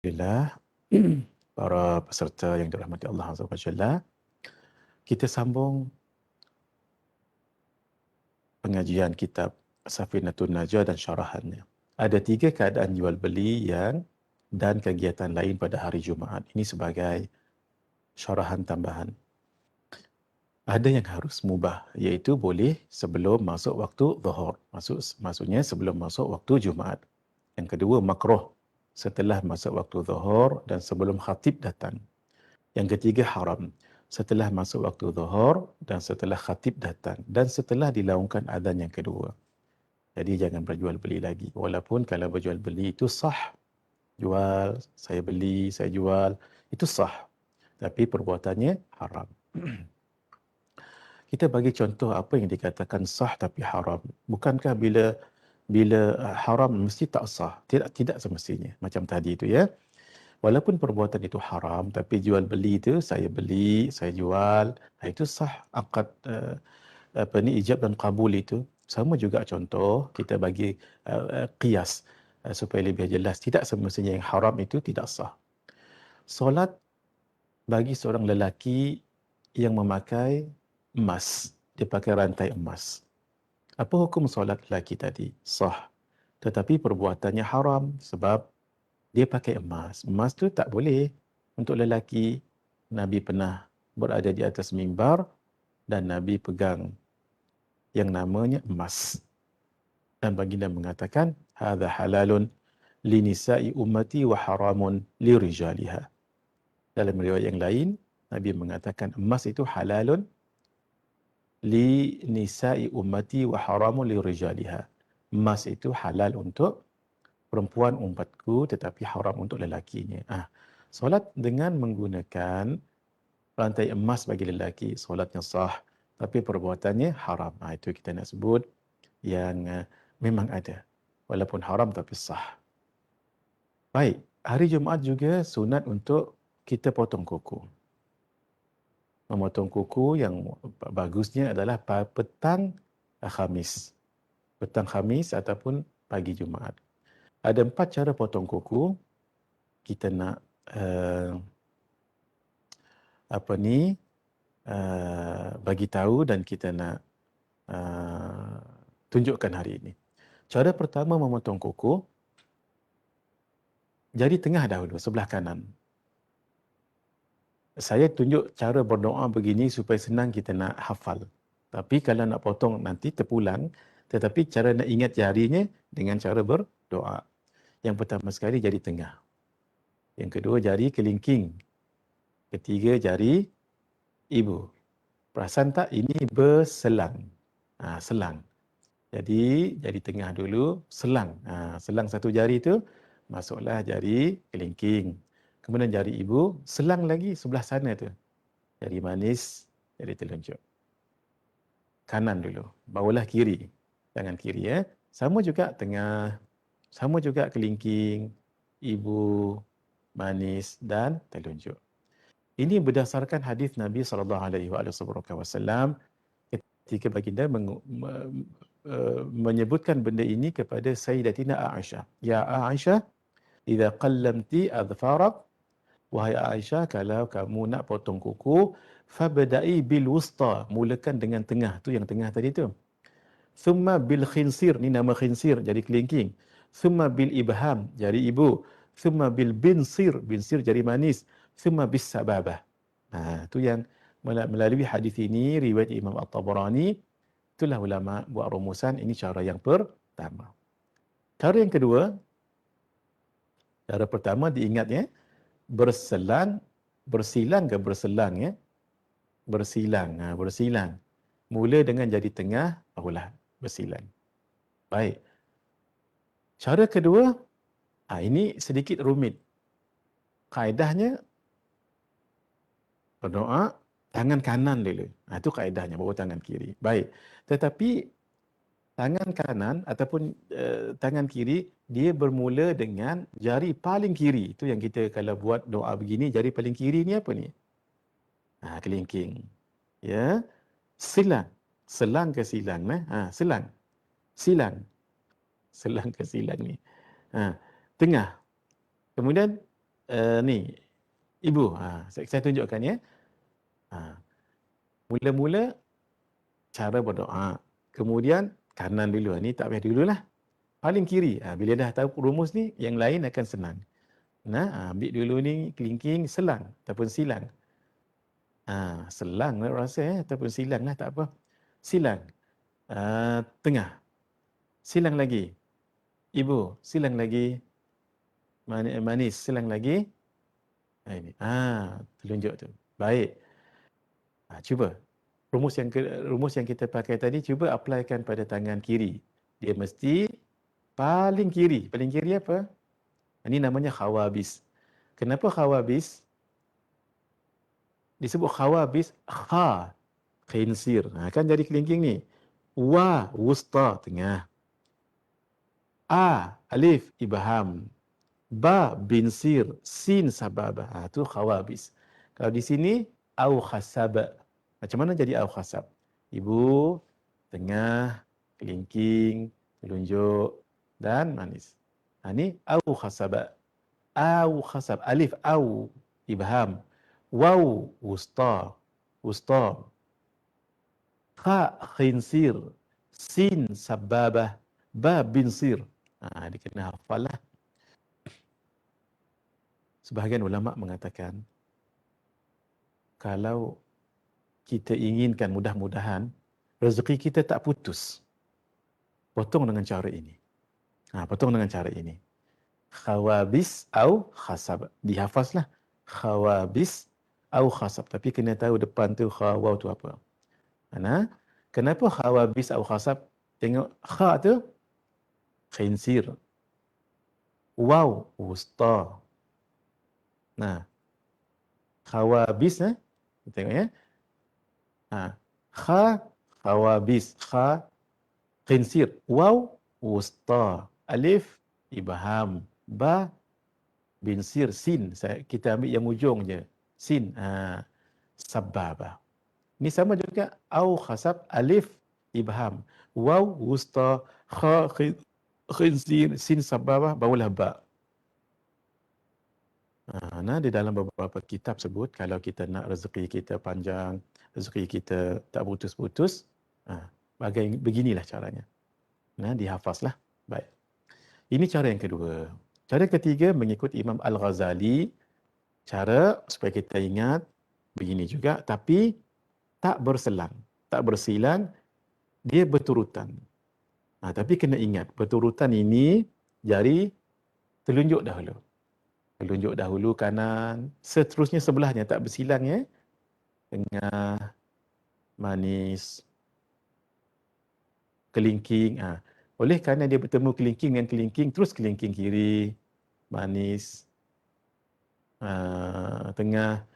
Alhamdulillah, para peserta yang dirahmati Allah Azza wa Jalla, kita sambung pengajian kitab Safinatun Najah dan syarahannya. Ada 3 keadaan jual beli dan kegiatan lain pada hari Jumaat. Ini sebagai syarahan tambahan. Ada yang harus mubah, iaitu boleh sebelum masuk waktu zuhur. Maksudnya sebelum masuk waktu Jumaat. Yang kedua, makruh setelah masuk waktu zuhur dan sebelum khatib datang. Yang ketiga, haram setelah masuk waktu zuhur dan setelah khatib datang dan setelah dilaungkan azan yang kedua. Jadi jangan berjual beli lagi. Walaupun kalau berjual beli itu sah. Jual, saya beli, saya jual, itu sah. Tapi perbuatannya haram. Kita bagi contoh apa yang dikatakan sah tapi haram. Bukankah bila haram mesti tak sah? Tidak semestinya. Macam tadi itu ya. Walaupun perbuatan itu haram, tapi jual beli itu saya beli, saya jual, itu sah. Akad ijab dan kabul itu sama juga. Contoh kita bagi qiyas supaya lebih jelas. Tidak semestinya yang haram itu tidak sah. Solat bagi seorang lelaki yang memakai emas, dia pakai rantai emas. Apa hukum solat lelaki tadi? Sah. Tetapi perbuatannya haram sebab dia pakai emas. Emas tu tak boleh untuk lelaki. Nabi pernah berada di atas mimbar dan Nabi pegang yang namanya emas. Dan baginda mengatakan, hadza halalun li nisa'i ummati wa haramun li rijaliha. Dalam riwayat yang lain, Nabi mengatakan emas itu halalun li nisa'i ummati wa haramun li rijaliha. Emas itu halal untuk perempuan umatku tetapi haram untuk lelakinya. Solat dengan menggunakan rantai emas bagi lelaki, solatnya sah, tapi perbuatannya haram. Itu kita nak sebut yang memang ada. Walaupun haram tapi sah. Baik, hari Jumaat juga sunat untuk kita potong kuku. Memotong kuku yang bagusnya adalah petang Khamis. Petang Khamis ataupun pagi Jumaat. Ada 4 cara potong kuku. Kita nak bagi tahu dan kita nak tunjukkan hari ini. Cara pertama memotong kuku, jari tengah dahulu, sebelah kanan. Saya tunjuk cara berdoa begini supaya senang kita nak hafal. Tapi kalau nak potong nanti terpulang, tetapi cara nak ingat jarinya dengan cara berdoa. Yang pertama sekali jari tengah. Yang kedua jari kelingking. Ketiga jari ibu. Perasan tak ini berselang. Selang. Jadi jari tengah dulu, selang. Selang satu jari tu, masuklah jari kelingking. Kemudian jari ibu, selang lagi sebelah sana tu. Jari manis, jari telunjuk. Kanan dulu, bawalah kiri. Tangan kiri ya. Sama juga tengah, sama juga kelingking, ibu, manis dan telunjuk. Ini berdasarkan hadis Nabi SAW ketika baginda menyebutkan benda ini kepada Sayyidatina Aisyah. Ya Aisyah, idza qallamti adfarak, wahai Aisyah, kalau kamu nak potong kuku, fabda'i bil wusta, mulakan dengan tengah, tu yang tengah tadi tu. Thumma bil khinsir, ni nama khinsir, jari kelingking. Thumma bil ibham, jari ibu. Thumma bil binsir, binsir jari manis. Thumma bis sababah. Tu yang melalui hadis ini, riwayat Imam At-Tabarani, itulah ulama buat rumusan, ini cara yang pertama. Cara yang kedua, cara pertama diingat ya, bersilang ke berselang ya. Bersilang. Mula dengan jari tengah, barulah bersilang. Baik. Cara kedua, ini sedikit rumit. Kaedahnya berdoa tangan kanan dulu. Itu kaedahnya, baru tangan kiri. Baik. Tetapi tangan kanan ataupun tangan kiri, dia bermula dengan jari paling kiri. Itu yang kita kalau buat doa begini, jari paling kiri ni apa ni? Kelingking. Ya. Silang. Selang ke silang. Selang. Selang ke silang ni. Tengah. Kemudian Ni, ibu. Saya tunjukkan ya. Mula-mula cara berdoa. Kemudian kanan dulu. Ni tak payah dululah. Paling kiri. Bila dah tahu rumus ni, yang lain akan senang. Ambil dulu ni kelingking selang ataupun silang. Selang lah rasa ataupun silang lah, tak apa. Silang. Tengah. Silang lagi. Ibu, silang lagi. Manis, silang lagi. Ini. Telunjuk tu. Baik. Cuba. Rumus yang kita pakai tadi, cuba applykan pada tangan kiri. Dia mesti paling kiri. Paling kiri apa? Ini namanya khawabis. Kenapa khawabis? Disebut khawabis, kha, khinsir. Kan jadi kelingking ni. Wa, wusta, tengah. A, alif, ibham. Ba, binsir. Sin, sababah. Itu khawabis. Kalau di sini, au khasab. Macam mana jadi au khasab? Ibu, tengah, kelingking, telunjuk, dan manis. Ini au khasab. Au khasab. Alif, au, ibham. Waw, wusta. Wusta. Kha, khinsir. Sin, sababah. Ba, binsir. Dia kena hafal lah. Sebahagian ulama mengatakan, kalau kita inginkan mudah-mudahan rezeki kita tak putus, potong dengan cara ini. Potong dengan cara ini. Khawabis au khasab. Dihafazlah. Khawabis au khasab. Tapi kena tahu depan tu khawaw tu apa. Kenapa khawabis au khasab? Tengok kha tu khinsir. Waw, wusta. Khawabis tengok ya. Kha, khawabis. Kha, khinsir. Waw, wusta. Alif, ibham. Ba, binsir. Sin. Kita ambil yang ujung je. Sin. Sababah. Ini sama juga. Au khasab. Alif, ibham. Waw, wusta. Kha, khinsir. Sin, sababah. Barulah ba. Di dalam beberapa kitab sebut, kalau kita nak rezeki kita panjang, rezeki kita tak putus-putus, beginilah caranya. Dihafazlah. Baik. Ini cara yang kedua. Cara ketiga, mengikut Imam Al-Ghazali, cara supaya kita ingat begini juga, tapi tak berselang. Tak bersilang, dia berturutan. Tapi kena ingat, berturutan ini jari telunjuk dahulu. Telunjuk dahulu kanan, seterusnya sebelahnya tak bersilang ya. Tengah, manis, kelingking. Oleh kerana dia bertemu kelingking dengan kelingking, terus kelingking kiri, manis, tengah,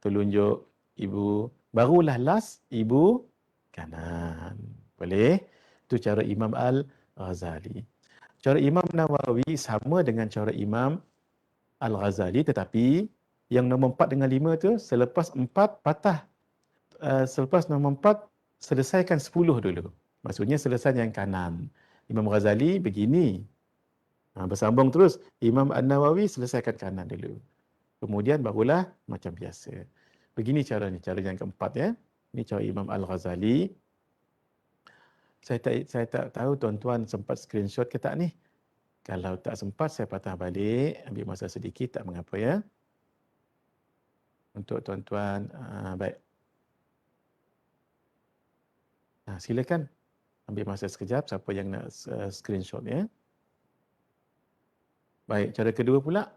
telunjuk, ibu. Barulah last, ibu, kanan. Boleh? Itu cara Imam Al-Ghazali. Cara Imam Nawawi sama dengan cara Imam Al-Ghazali, tetapi yang nombor 4 dengan 5 tu, selepas 4 patah. Selepas nombor 4, selesaikan 10 dulu. Maksudnya selesai yang kanan. Imam Ghazali begini. Bersambung terus. Imam An-Nawawi selesaikan kanan dulu. Kemudian barulah macam biasa. Begini caranya, cara yang keempat ya. Ini cara Imam Al-Ghazali. Saya tak tahu tuan-tuan sempat screenshot ke tak ni. Kalau tak sempat, saya patah balik. Ambil masa sedikit, tak mengapa ya. Untuk tuan-tuan, baik. Silakan ambil masa sekejap, siapa yang nak screenshot ya. Baik, cara kedua pula.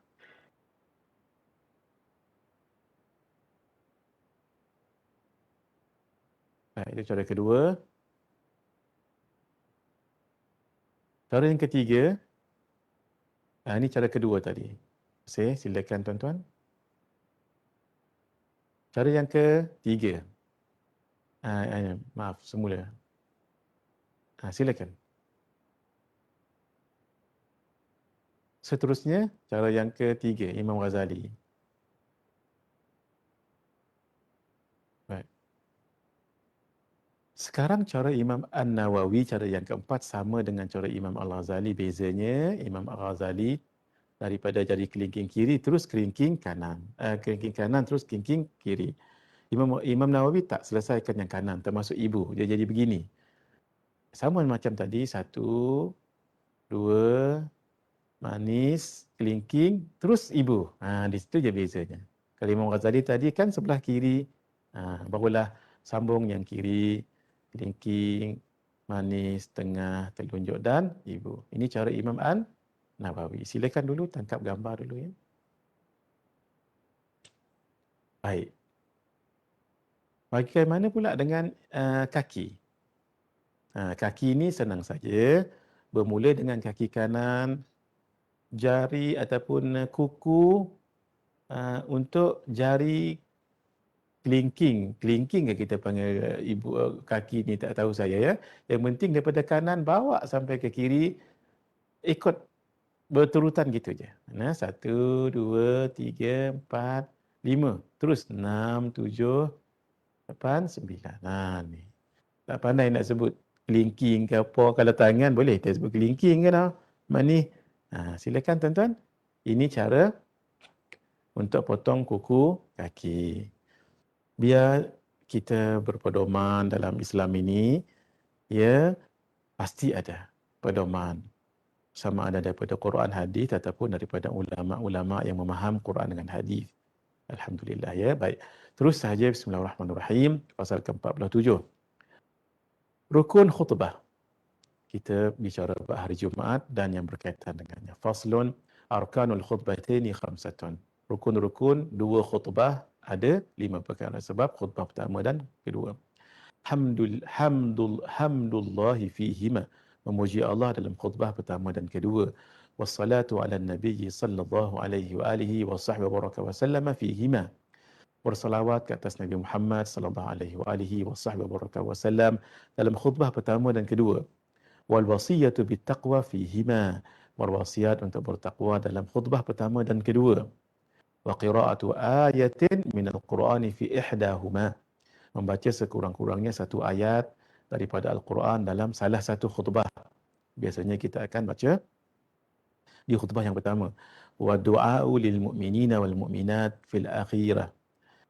Baik, itu cara kedua. Cara yang ketiga, ini cara kedua tadi. Silakan tuan-tuan. Cara yang ketiga. Maaf, semula. Silakan. Seterusnya, cara yang ketiga, Imam Ghazali. Baik. Sekarang cara Imam An-Nawawi, cara yang keempat sama dengan cara Imam Al-Ghazali. Bezanya, Imam Al-Ghazali Daripada jari kelingking kiri terus kelingking kanan. Kelingking kanan terus kelingking kiri. Imam Nawawi tak selesaikan yang kanan, termasuk ibu. Dia jadi begini. Sama macam tadi, 1, 2, manis, kelingking, terus ibu. Di situ je bezanya. Kalau Imam Ghazali tadi kan sebelah kiri, barulah sambung yang kiri, kelingking, manis, tengah, telunjuk dan ibu. Ini cara Imam An-Nawawi. Silakan dulu tangkap gambar dulu ya. Baik. Bagaimana pula dengan kaki? Kaki ini senang saja. Bermula dengan kaki kanan, jari ataupun kuku untuk jari kelingking. Kelingking ke kita panggil ibu kaki ni, tak tahu saya ya. Yang penting daripada kanan bawa sampai ke kiri, ikut berturutan gitu je. 1, 2, 3, 4, 5. Terus 6, 7, 8, 9. Ni. Tak pandai nak sebut kelingking ke apa. Kalau tangan boleh kita sebut kelingking ke tau. Ni. Silakan tuan-tuan. Ini cara untuk potong kuku kaki. Biar kita berpedoman dalam Islam ini, ya pasti ada pedoman. Sama ada daripada Quran, hadis ataupun daripada ulama-ulama yang memaham Quran dengan hadis. Alhamdulillah ya. Baik. Terus sahaja bismillahirrahmanirrahim. Pasal ke-47. Rukun khutbah. Kita bicara hari Jumaat dan yang berkaitan dengannya. Faslun arkanul khutbataini khamsatun. Rukun-rukun dua khutbah ada 5 perkara. Sebab khutbah pertama dan kedua. Hamdullahi fihima. Memuji Allah dalam khutbah pertama dan kedua. Wassalatu ala nabiyyi sallallahu alaihi wa alihi wa sahbihi wa baraka wa sallama fihima. Bersalawat ke atas Nabi Muhammad sallallahu alaihi wa alihi wa sahbihi wa baraka wa sallam dalam khutbah pertama dan kedua. Wal wasiyatu bittaqwa fihima. Berwasiat untuk bertakwa dalam khutbah pertama dan kedua. Wa qira'atu ayatin minal Qur'ani fi ihdahuma. Membaca sekurang-kurangnya satu ayat daripada Al-Quran dalam salah satu khutbah. Biasanya kita akan baca di khutbah yang pertama. Wa du'a'u lil mu'minina wal mu'minat fil akhirah.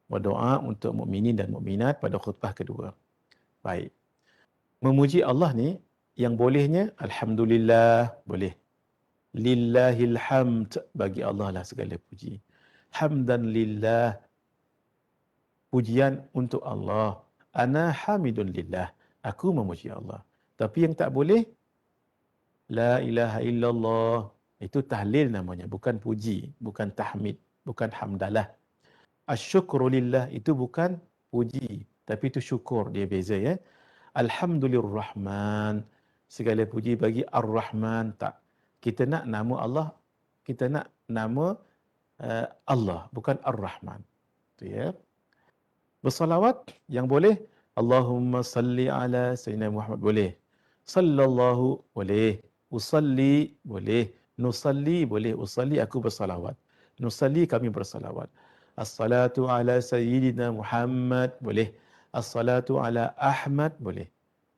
Wa doa untuk mukminin dan mukminat pada khutbah kedua. Baik. Memuji Allah ni yang bolehnya alhamdulillah boleh. Lillahil hamd, bagi Allah lah segala puji. Hamdan lillah, pujian untuk Allah. Ana hamidun lillah, aku memuji Allah. Tapi yang tak boleh, la ilaha illallah, itu tahlil namanya, bukan puji, bukan tahmid, bukan hamdalah. Asyukru lillah, itu bukan puji, tapi itu syukur, dia beza ya. Alhamdulillahirrahman, segala puji bagi Ar-Rahman, tak. Kita nak nama Allah, kita nak nama Allah, bukan Ar-Rahman. Itu ya. Bersalawat yang boleh, Allahumma salli ala Sayyidina Muhammad boleh. Sallallahu boleh. Usalli boleh. Nusalli boleh. Usalli aku bersalawat. Nusalli kami bersalawat. As-salatu ala Sayyidina Muhammad boleh. As-salatu ala Ahmad boleh.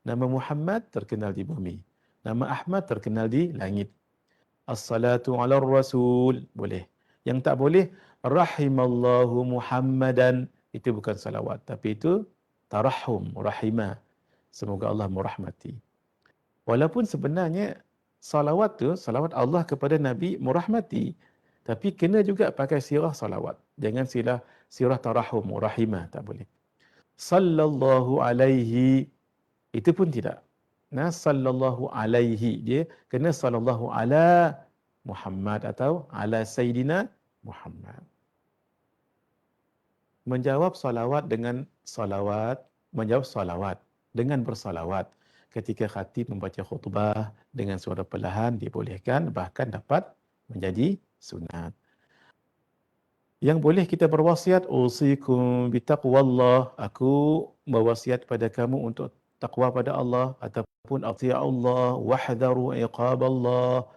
Nama Muhammad terkenal di bumi. Nama Ahmad terkenal di langit. As-salatu ala Rasul boleh. Yang tak boleh, rahimallahu Muhammadan, itu bukan salawat, tapi itu tarahum, rahimah. Semoga Allah merahmati. Walaupun sebenarnya salawat tu, salawat Allah kepada Nabi merahmati, tapi kena juga pakai sirah salawat. Jangan sirah tarahum, rahimah, tak boleh. Sallallahu alaihi, itu pun tidak. Sallallahu alaihi, dia kena sallallahu ala Muhammad atau ala Sayyidina Muhammad. Menjawab salawat dengan salawat, menjawab salawat dengan bersalawat. Ketika khatib membaca khutbah dengan suara perlahan dibolehkan, bahkan dapat menjadi sunat. Yang boleh kita berwasiat, usikum bitaqwallah, aku berwasiat pada kamu untuk takwa pada Allah, ataupun ati'allah wahdharu iqaballah,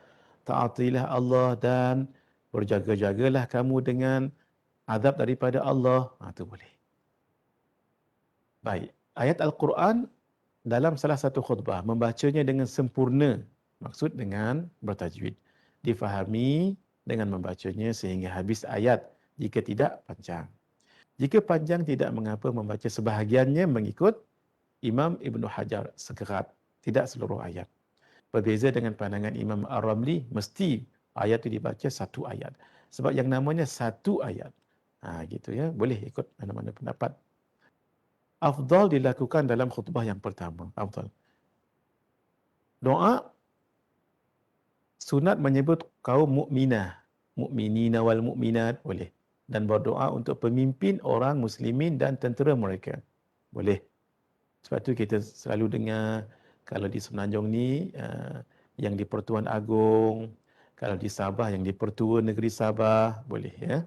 taatilah Allah dan berjaga-jagalah kamu dengan azab daripada Allah. Itu boleh. Baik. Ayat Al-Quran dalam salah satu khutbah, membacanya dengan sempurna. Maksud dengan bertajwid. Difahami dengan membacanya sehingga habis ayat. Jika tidak, panjang. Jika panjang, tidak mengapa membaca sebahagiannya mengikut Imam Ibn Hajar sekerat, tidak seluruh ayat. Berbeza dengan pandangan Imam Ar-Ramli, mesti ayat itu dibaca satu ayat. Sebab yang namanya satu ayat. Gitu ya, boleh ikut mana-mana pendapat. Afdal dilakukan dalam khutbah yang pertama. Afdal. Doa sunat menyebut kaum mukminah, mukminina wal mukminat boleh, dan berdoa untuk pemimpin orang muslimin dan tentera mereka. Boleh. Sebab tu kita selalu dengar kalau di Semenanjung ni yang di Pertuan Agong, kalau di Sabah yang di Pertua Negeri Sabah, boleh ya.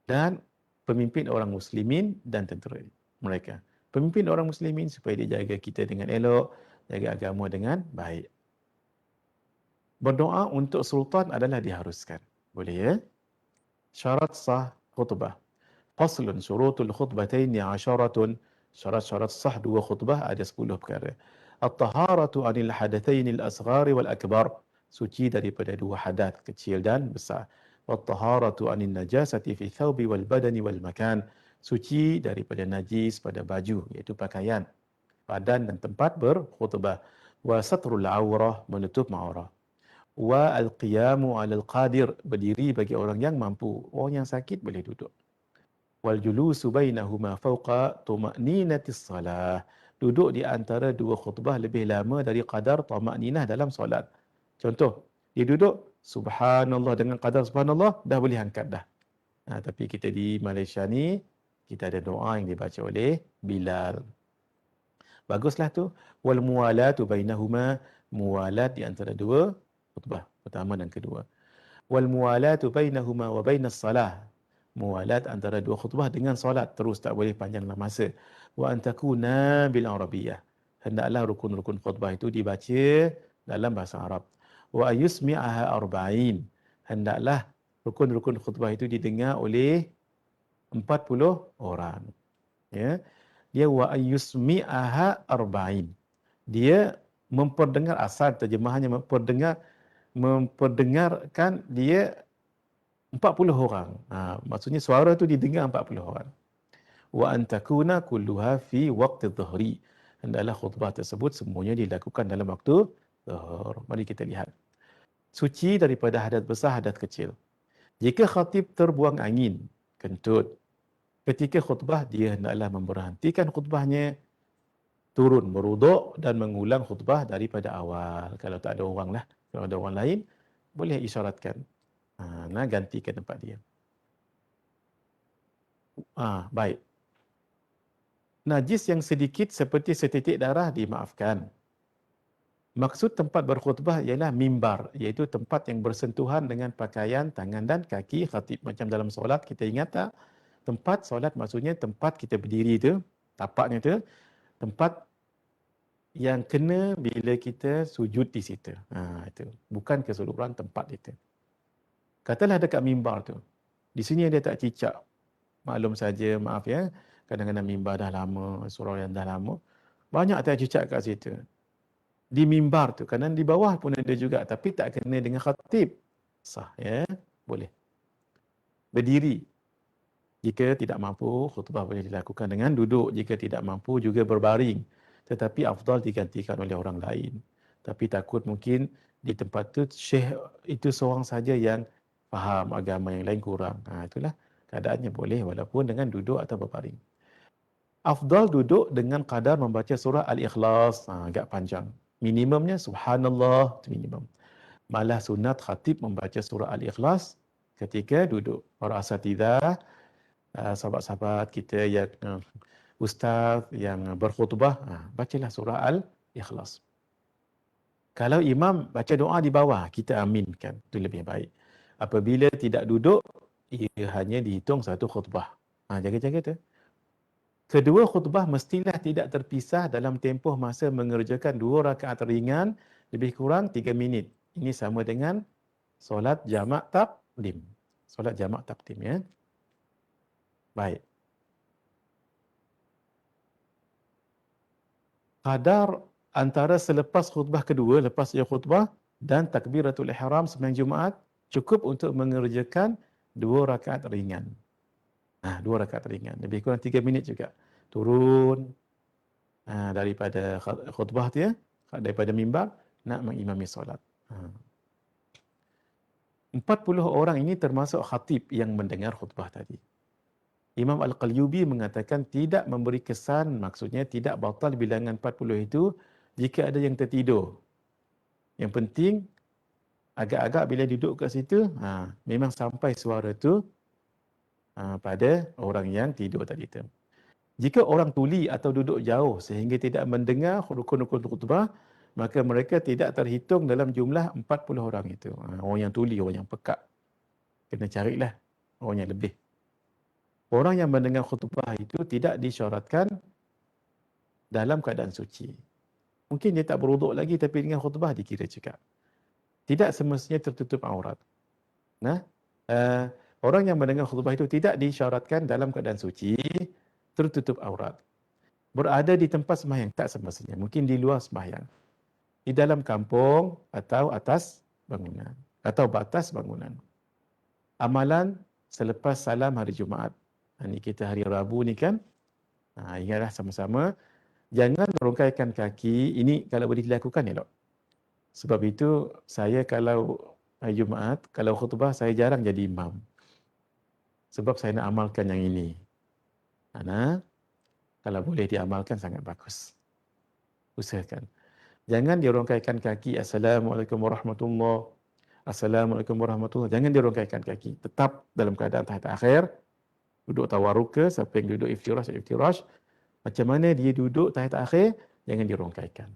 Dan pemimpin orang muslimin dan tentera mereka. Pemimpin orang muslimin supaya dia jaga kita dengan elok, jaga agama dengan baik. Berdoa untuk sultan adalah diharuskan. Boleh ya? Syarat sah khutbah. Faslun syurutul khutbataini 'asharatun. Syarat-syarat sah dua khutbah ada 10 perkara. At-taharatu 'anil hadatsaini al-asghari wal akbar. Suci daripada dua hadat kecil dan besar. Wat-taharatu 'anil najasati fi thawbi wal badani wal makan. Suci daripada najis pada baju iaitu pakaian, badan dan tempat berkhutbah. Wa satrul aurah, menutup aurah. Wa al-qiyamu 'alal qadir, berdiri bagi orang yang mampu. Orang yang sakit boleh duduk. Wal julusu bainahuma fawqa tuma'ninatis salah. Duduk di antara dua khutbah lebih lama dari qadar tuma'ninah dalam solat. Contoh, dia duduk subhanallah, dengan qadar subhanallah dah boleh angkat dah. Tapi kita di Malaysia ni kita ada doa yang dibaca oleh Bilal. Baguslah tu. Wal muwalatu bainahuma, muwalat di antara dua khutbah pertama dan kedua. Wal muwalatu bainahuma wa bainas salah, muwalat antara dua khutbah dengan solat, terus tak boleh panjang dalam masa. Wa antakuna bil arabiyyah, hendaklah rukun-rukun khutbah itu dibaca dalam bahasa Arab. Wa ayusmi'aha arba'in, hendaklah rukun-rukun khutbah itu didengar oleh 40 orang. Ya. Dia wa ayusmi'aha arba'in. Dia memperdengar, asal terjemahannya memperdengarkan dia 40 orang. Maksudnya suara tu didengar 40 orang. Wa antakuna kulluha fi waqti dhuhri. Hendaklah khutbah tersebut semuanya dilakukan dalam waktu zuhur. Mari kita lihat. Suci daripada hadat besar, hadat kecil. Jika khatib terbuang angin, kentut, ketika khutbah dia hendaklah memberhentikan khutbahnya, turun beruduk dan mengulang khutbah daripada awal. Kalau tak ada orang lah. Kalau ada orang lain, boleh isyaratkan. Ganti ke tempat dia. Baik. Najis yang sedikit seperti setitik darah dimaafkan. Maksud tempat berkhutbah ialah mimbar, iaitu tempat yang bersentuhan dengan pakaian, tangan dan kaki khatib. Macam dalam solat, kita ingat tak? Tempat solat maksudnya tempat kita berdiri tu, tapaknya tu, tempat yang kena bila kita sujud di situ. Itu. Bukan keseluruhan tempat itu. Katalah dekat mimbar tu. Di sini dia tak cicak. Maklum saja, maaf ya. Kadang-kadang mimbar dah lama, surau yang dah lama. Banyak tak cicak kat situ. Di mimbar tu. Kadang di bawah pun ada juga. Tapi tak kena dengan khatib. Sah ya. Boleh. Berdiri. Jika tidak mampu, khutbah boleh dilakukan dengan duduk. Jika tidak mampu, juga berbaring. Tetapi afdal digantikan oleh orang lain. Tapi takut mungkin di tempat tu syekh itu seorang saja yang faham agama, yang lain kurang. Itulah keadaannya, boleh walaupun dengan duduk atau berbaring. Afdal duduk dengan kadar membaca surah Al-Ikhlas, agak panjang. Minimumnya subhanallah, itu minimum. Malah sunat khatib membaca surah Al-Ikhlas ketika duduk. Para asatidzah, sahabat-sahabat kita yang ustaz yang berkhutbah, bacalah surah Al-Ikhlas. Kalau imam baca doa di bawah, kita aminkan, itu lebih baik. Apabila tidak duduk, ia hanya dihitung satu khutbah. Jaga-jaga tu. Kedua khutbah mestilah tidak terpisah dalam tempoh masa mengerjakan 2 rakaat ringan lebih kurang 3 minit. Ini sama dengan solat jamak taqdim. Solat jamak taqdim ya. Baik. Qadar antara selepas khutbah kedua, lepas dia khutbah dan takbiratul ihram sembahyang Jumaat Cukup untuk mengerjakan 2 rakaat ringan. 2 rakaat ringan. Lebih kurang 3 minit juga. Turun daripada khutbah tu ya, daripada mimbar, nak mengimami solat. 40 orang ini termasuk khatib yang mendengar khutbah tadi. Imam Al-Qalyubi mengatakan tidak memberi kesan, maksudnya tidak batal bilangan 40 itu jika ada yang tertidur. Yang penting agak-agak bila duduk kat situ, memang sampai suara tu pada orang yang tidur tadi tu. Jika orang tuli atau duduk jauh sehingga tidak mendengar rukun-rukun khutbah, maka mereka tidak terhitung dalam jumlah 40 orang itu. Orang yang tuli, orang yang pekak. Kena carilah orang yang lebih. Orang yang mendengar khutbah itu tidak disyaratkan dalam keadaan suci. Mungkin dia tak berwuduk lagi tapi dengan khutbah dikira juga. Tidak semestinya tertutup aurat. Orang yang mendengar khutbah itu tidak disyaratkan dalam keadaan suci, tertutup aurat. Berada di tempat sembahyang tak semestinya. Mungkin di luar sembahyang. Di dalam kampung atau atas bangunan. Atau batas bangunan. Amalan selepas salam hari Jumaat. Ini kita hari Rabu ni kan. Ingatlah sama-sama. Jangan rongkaikan kaki. Ini kalau boleh dilakukan elok. Sebab itu saya kalau hari Jumaat, kalau khutbah saya jarang jadi imam. Sebab saya nak amalkan yang ini. Kalau boleh diamalkan sangat bagus. Usahakan. Jangan dirongkaikan kaki. Assalamualaikum warahmatullahi. Assalamualaikum warahmatullahi. Jangan dirongkaikan kaki. Tetap dalam keadaan tahiyat akhir. Duduk tawaruka, siapa yang duduk iftirash. Macam mana dia duduk tahiyat akhir, jangan dirongkaikan.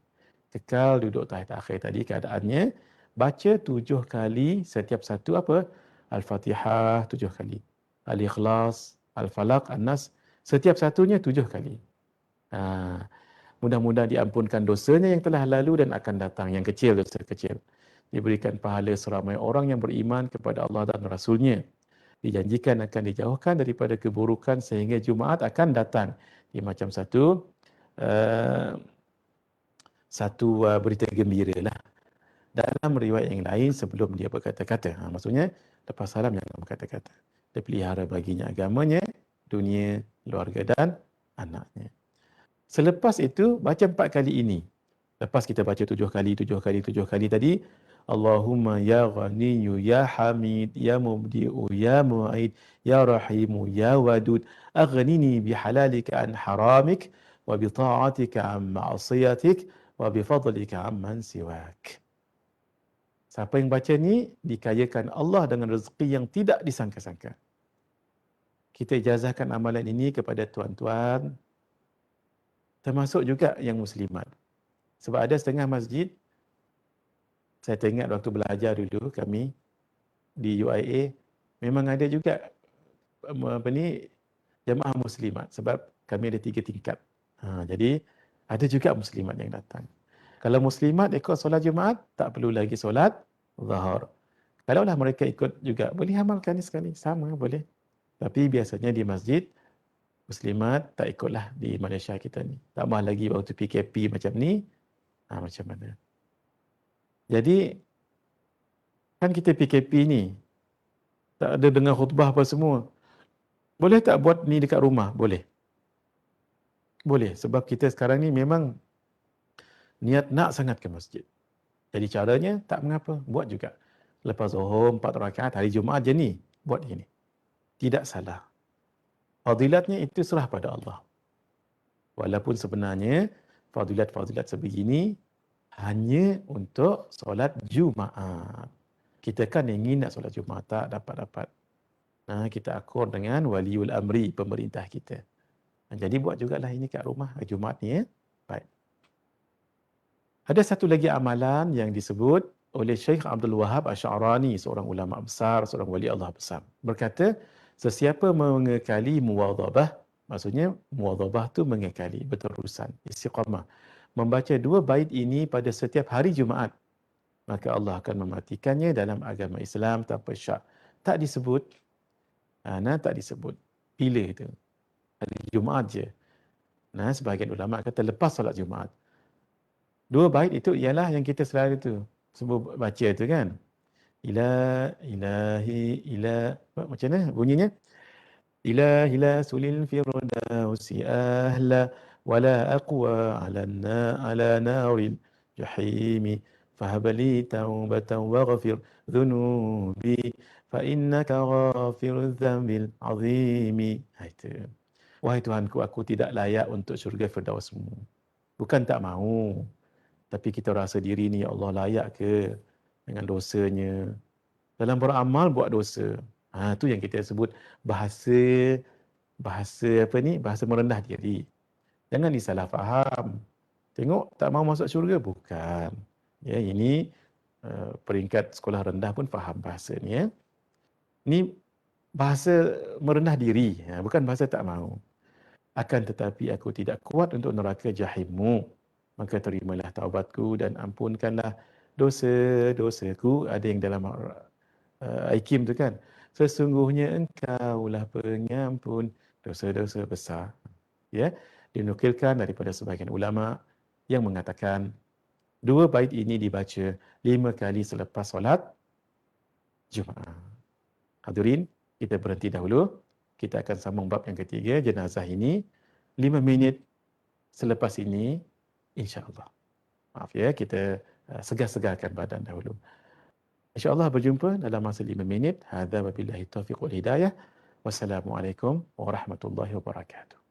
Kekal duduk tahiyat akhir tadi keadaannya. Baca 7 kali setiap satu apa? Al-Fatihah 7 kali. Al-Ikhlas, Al-Falaq, An-Nas. Setiap satunya 7 kali. Mudah-mudahan diampunkan dosanya yang telah lalu dan akan datang. Yang kecil, dosa kecil. Diberikan pahala seramai orang yang beriman kepada Allah dan Rasulnya. Dijanjikan akan dijauhkan daripada keburukan sehingga Jumaat akan datang. Ini macam satu berita gembira lah. Dalam riwayat yang lain sebelum dia berkata-kata. Maksudnya lepas salam jangan berkata-kata. Dia pelihara baginya agamanya, dunia, keluarga dan anaknya. Selepas itu baca 4 kali ini. Lepas kita baca 7 kali tadi, Allahumma ya ghaniyyu ya hamid ya mubdi'u ya mu'id ya rahimu ya wadud aghnini bihalalika an haramik wa bi ta'atika an ma'asiyatik wa bi fadlika amman siwak. Siapa yang baca ni dikayakan Allah dengan rezeki yang tidak disangka-sangka. Kita ijazahkan amalan ini kepada tuan-tuan, termasuk juga yang muslimat. Sebab ada setengah masjid, saya teringat waktu belajar dulu kami di UIA, memang ada juga jemaah muslimat sebab kami ada 3 tingkat. Jadi ada juga muslimat yang datang. Kalau muslimat ikut solat Jumaat, tak perlu lagi solat Zahar. Kalaulah mereka ikut juga, boleh amalkan ni sekali, sama boleh. Tapi biasanya di masjid muslimat tak ikutlah di Malaysia kita ni. Tambah lagi waktu PKP macam ni, macam mana? Jadi, kan kita PKP ni, tak ada dengar khutbah apa semua. Boleh tak buat ni dekat rumah? Boleh. Boleh, sebab kita sekarang ni memang niat nak sangat ke masjid. Jadi caranya, tak mengapa, buat juga. Lepas Zuhur 4 rakaat, hari Jumaat je ni, buat ini. Tidak salah. Fadilatnya itu serah pada Allah. Walaupun sebenarnya, fadilat-fadilat sebegini, hanya untuk solat Jumaat. Kita kan ingin nak solat Jumaat, tak dapat-dapat. Kita akur dengan waliul amri, pemerintah kita. Jadi buat jugalah ini kat rumah, Jumaat ni. Baik. Ada satu lagi amalan yang disebut oleh Syekh Abdul Wahab Asy'arani, seorang ulama besar, seorang wali Allah besar. Berkata, sesiapa mengekali muwadhabah, maksudnya muwadhabah tu mengekali, berterusan, istiqamah. Membaca 2 bait ini pada setiap hari Jumaat, maka Allah akan mematikannya dalam agama Islam tanpa syak. Tak disebut. Tak disebut. Bila itu? Hari Jumaat je. Sebahagian ulama kata lepas solat Jumaat. 2 bait itu ialah yang kita selalu tu semua baca tu kan. ila macam mana bunyinya? إلهي لا سل الفردوس أهلا ولا أقوى على نار الجحيم فهب لي توبة واغفر ذنوبي فإنك غافر الذنب العظيم. Itu. Wahai Tuhanku, aku tidak layak untuk syurga Firdausmu. Bukan tak mahu, tapi kita rasa diri ni, ya Allah, layak ke dengan dosanya. Dalam beramal buat dosa. Tu yang kita sebut bahasa apa ni? Bahasa merendah diri. Jangan disalah faham. Tengok tak mau masuk syurga, bukan. Ya, ini peringkat sekolah rendah pun faham bahasa ni, ya. Ni bahasa merendah diri, bukan bahasa tak mau. Akan tetapi aku tidak kuat untuk neraka jahimmu. Maka terimalah taubatku dan ampunkanlah dosa-dosaku. Ada yang dalam Aikim tu kan. Sesungguhnya engkaulah pengampun dosa-dosa besar. Ya, dinukilkan daripada sebahagian ulama yang mengatakan dua bait ini dibaca 5 kali selepas solat Jumaat. Hadirin, kita berhenti dahulu. Kita akan sambung bab yang ketiga, jenazah ini 5 minit selepas ini, insya-Allah. Maaf ya, kita segar-segarkan badan dahulu. InsyaAllah berjumpa dalam masa 5 minit. Hadza wabillahi taufiq wal hidayah. Wassalamualaikum warahmatullahi wabarakatuh.